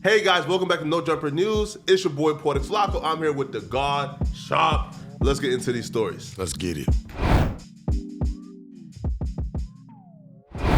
Hey guys, welcome back to No Jumper News. It's your boy Poetik Flakko. I'm here with the God Sharp. Let's get into these stories. Let's get it.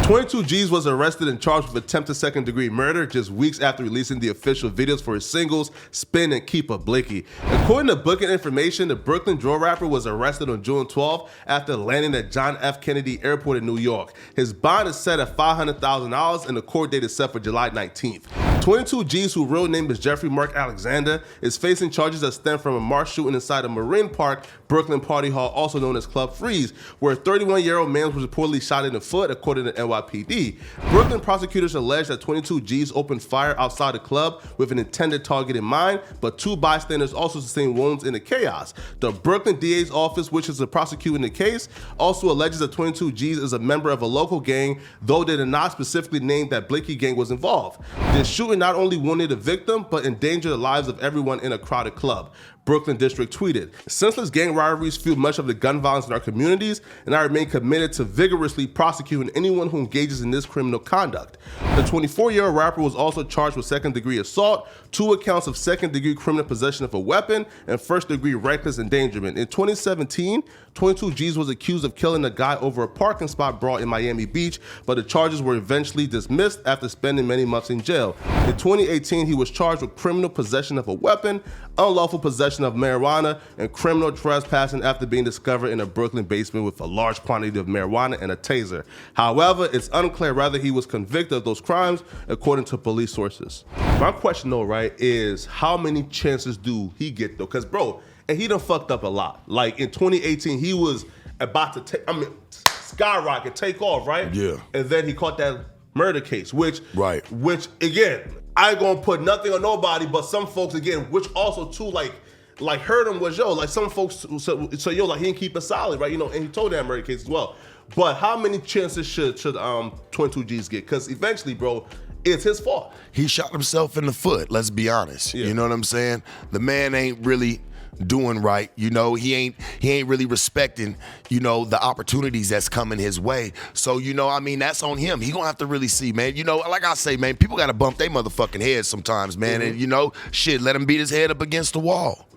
22 G's was arrested and charged with attempted second-degree murder just weeks after releasing the official videos for his singles, Spin and Keep Up Blicky. According to booking information, the Brooklyn drill rapper was arrested on June 12th after landing at John F. Kennedy Airport in New York. His bond is set at $500,000 and the court date is set for July 19th. 22 G's, whose real name is Jeffrey Mark Alexander, is facing charges that stem from a March shooting inside a Marine Park Brooklyn party hall, also known as Club Freeze, where a 31-year-old man was reportedly shot in the foot, according to NYPD. Brooklyn prosecutors allege that 22 G's opened fire outside the club with an intended target in mind, but two bystanders also sustained wounds in the chaos. The Brooklyn DA's office, which is prosecuting the case, also alleges that 22 G's is a member of a local gang, though they did not specifically name that Blicky gang was involved. This shooting not only wounded the victim, but endangered the lives of everyone in a crowded club. Brooklyn District tweeted, "Senseless gang rivalries fuel much of the gun violence in our communities, and I remain committed to vigorously prosecuting anyone who engages in this criminal conduct." The 24-year-old rapper was also charged with second-degree assault, 2 accounts of second-degree criminal possession of a weapon, and first-degree reckless endangerment. In 2017, 22 G's was accused of killing a guy over a parking spot brawl in Miami Beach, but the charges were eventually dismissed after spending many months in jail. In 2018, he was charged with criminal possession of a weapon, unlawful possession of marijuana, and criminal trespassing after being discovered in a Brooklyn basement with a large quantity of marijuana and a taser. However, it's unclear whether he was convicted of those crimes, according to police sources. My question though, right, is how many chances do he get though? Because bro, and he done fucked up a lot. Like in 2018, he was about to skyrocket, take off, right? Yeah. And then he caught that murder case, which again, I ain't gonna put nothing on nobody, but some folks again, which also too like heard him was like some folks so like he didn't keep it solid, right? And he told that murder case as well. But how many chances should 22 G's get? Because eventually, bro, it's his fault. He shot himself in the foot, let's be honest. Yeah. You know what I'm saying? The man ain't really doing right. He ain't really respecting, the opportunities that's coming his way. So, that's on him. He gonna have to really see, man. Like I say, man, people gotta bump their motherfucking heads sometimes, man. Mm-hmm. And let him beat his head up against the wall.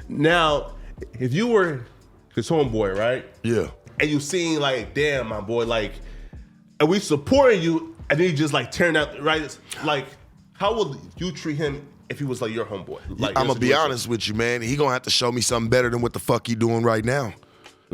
Now, if you were his homeboy, right? Yeah. And you seen like, damn, my boy, like, and we supporting you, and then you just like tearing out, right? Like, how would you treat him if he was like your homeboy? Like, I'm gonna be honest with you, man. He gonna have to show me something better than what the fuck he doing right now.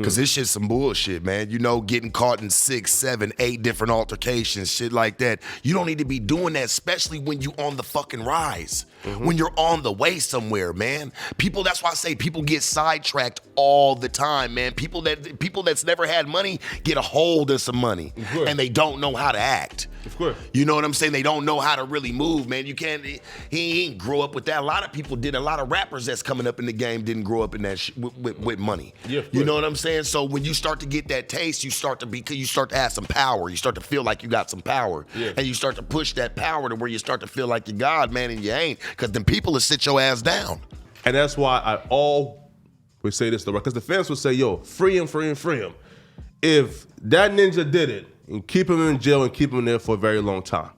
Cause this shit's some bullshit, man. Getting caught in 6, 7, 8 different altercations, shit like that. You don't need to be doing that, especially when you on the fucking rise. Mm-hmm. When you're on the way somewhere, man. That's why I say people get sidetracked all the time, man. People that's never had money get a hold of some money and they don't know how to act. Of course. You know what I'm saying? They don't know how to really move, man. He ain't grow up with that. A lot of people did. A lot of rappers that's coming up in the game didn't grow up in that with money. Yeah, you know what I'm saying? So when you start to get that taste, you start to have some power. You start to feel like you got some power. Yeah. And you start to push that power to where you start to feel like you're God, man, and you ain't. Because then people will sit your ass down. And that's why I always say this, though, because the fans will say, yo, free him, free him, free him. If that ninja did it, and keep him in jail and keep him there for a very long time.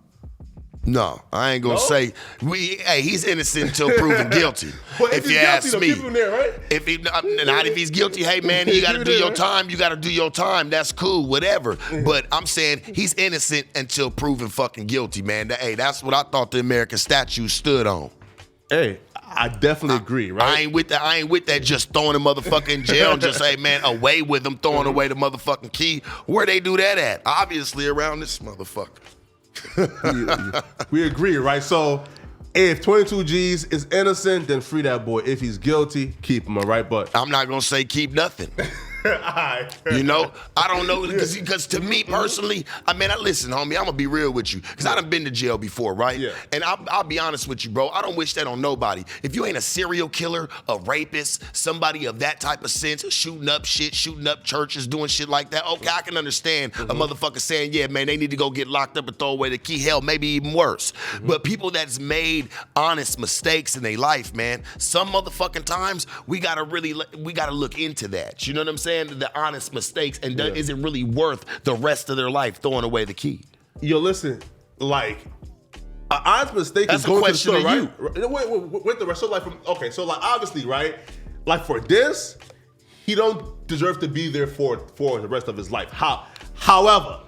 No, I ain't gonna say. He's innocent until proven guilty. Well, if you ask me, keep him there, right? If he's guilty, hey man, you gotta do your time. You gotta do your time. That's cool, whatever. But I'm saying he's innocent until proven fucking guilty, man. That's what I thought the American statute stood on. Hey, I definitely agree, right? I ain't with that just throwing the motherfucker in jail and just say, man, away with him, throwing away the motherfucking key. Where they do that at? Obviously around this motherfucker. We agree, right? So if 22 G's is innocent, then free that boy. If he's guilty, keep him, all right? But I'm not gonna say keep nothing. I don't know, because to me personally, listen, homie, I'm gonna be real with you, because I done been to jail before, right? Yeah. And I'll be honest with you, bro, I don't wish that on nobody. If you ain't a serial killer, a rapist, somebody of that type of sense, shooting up shit, shooting up churches, doing shit like that, okay, I can understand a motherfucker saying, yeah, man, they need to go get locked up and throw away the key. Hell, maybe even worse. But people that's made honest mistakes in their life, man, some motherfucking times, we gotta look into that. You know what I'm saying? The honest mistakes, and is it really worth the rest of their life throwing away the key? Yo, listen, like, An honest mistake That's is a going to the question store, to right? you. With the rest, so like, obviously, right? Like for this, he don't deserve to be there for the rest of his life. However,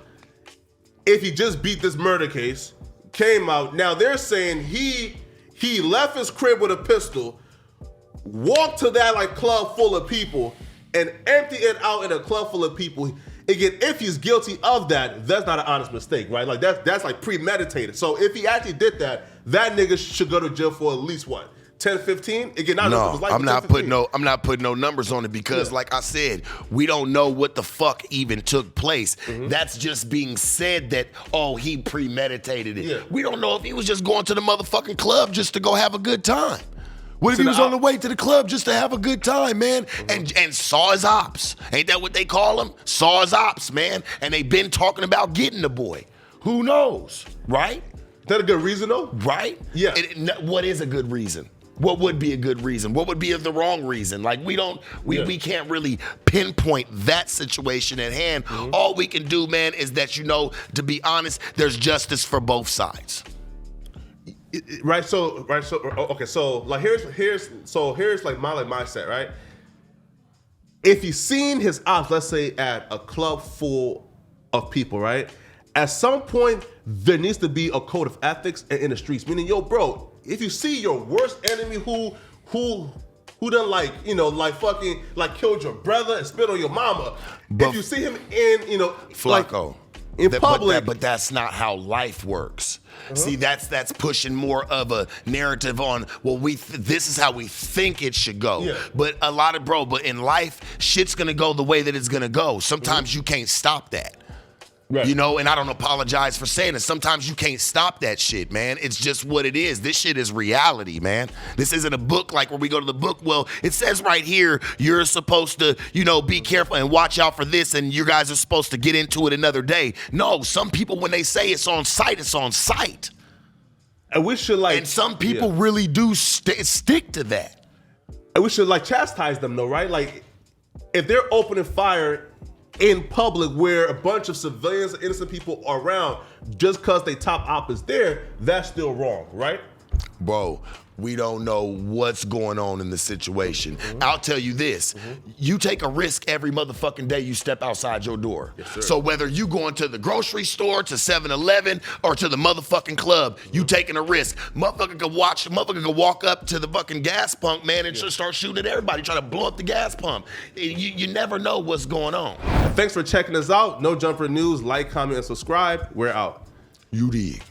if he just beat this murder case, came out, now they're saying he left his crib with a pistol, walked to that like club full of people, and empty it out in a club full of people. Again, if he's guilty of that, that's not an honest mistake, right? Like that's like premeditated. So if he actually did that, that nigga should go to jail for at least what? 10, 15? Again, I'm not putting no numbers on it because, like I said, we don't know what the fuck even took place. That's just being said that he premeditated it. Yeah. We don't know if he was just going to the motherfucking club just to go have a good time. What if he was on the way to the club just to have a good time, man? And saw his ops. Ain't that what they call him? Saw his ops, man. And they been talking about getting the boy. Who knows, right? Is that a good reason though? Right? Yeah. What is a good reason? What would be a good reason? What would be the wrong reason? Like we can't really pinpoint that situation at hand. All we can do, man, is that, to be honest, there's justice for both sides. Right. So okay. So like here's like my mindset, right? If he's seen his ops, let's say at a club full of people, right? At some point, there needs to be a code of ethics in the streets. Meaning, yo, bro, if you see your worst enemy who done fucking killed your brother and spit on your mama, if you see him in Flakko. In public, but that's not how life works. See, that's pushing more of a narrative on, this is how we think it should go. Yeah. But but in life, shit's gonna go the way that it's gonna go. Sometimes you can't stop that. Right. And I don't apologize for saying it. Sometimes you can't stop that shit, man. It's just what it is. This shit is reality, man. This isn't a book like where we go to the book. Well, it says right here, you're supposed to, be careful and watch out for this, and you guys are supposed to get into it another day. No, some people, when they say it's on site, it's on site. And we should and some people really do stick to that. And we should chastise them though, right? Like if they're opening fire in public where a bunch of civilians and innocent people are around just because they top op is there, that's still wrong, right? Bro, we don't know what's going on in the situation. I'll tell you this, you take a risk every motherfucking day you step outside your door. Yes, sir. So whether you going to the grocery store, to 7-Eleven, or to the motherfucking club, you taking a risk. Motherfucker could walk up to the fucking gas pump, man, and just start shooting at everybody, trying to blow up the gas pump. You never know what's going on. Thanks for checking us out. No Jumper News. Like, comment, and subscribe. We're out. You dig.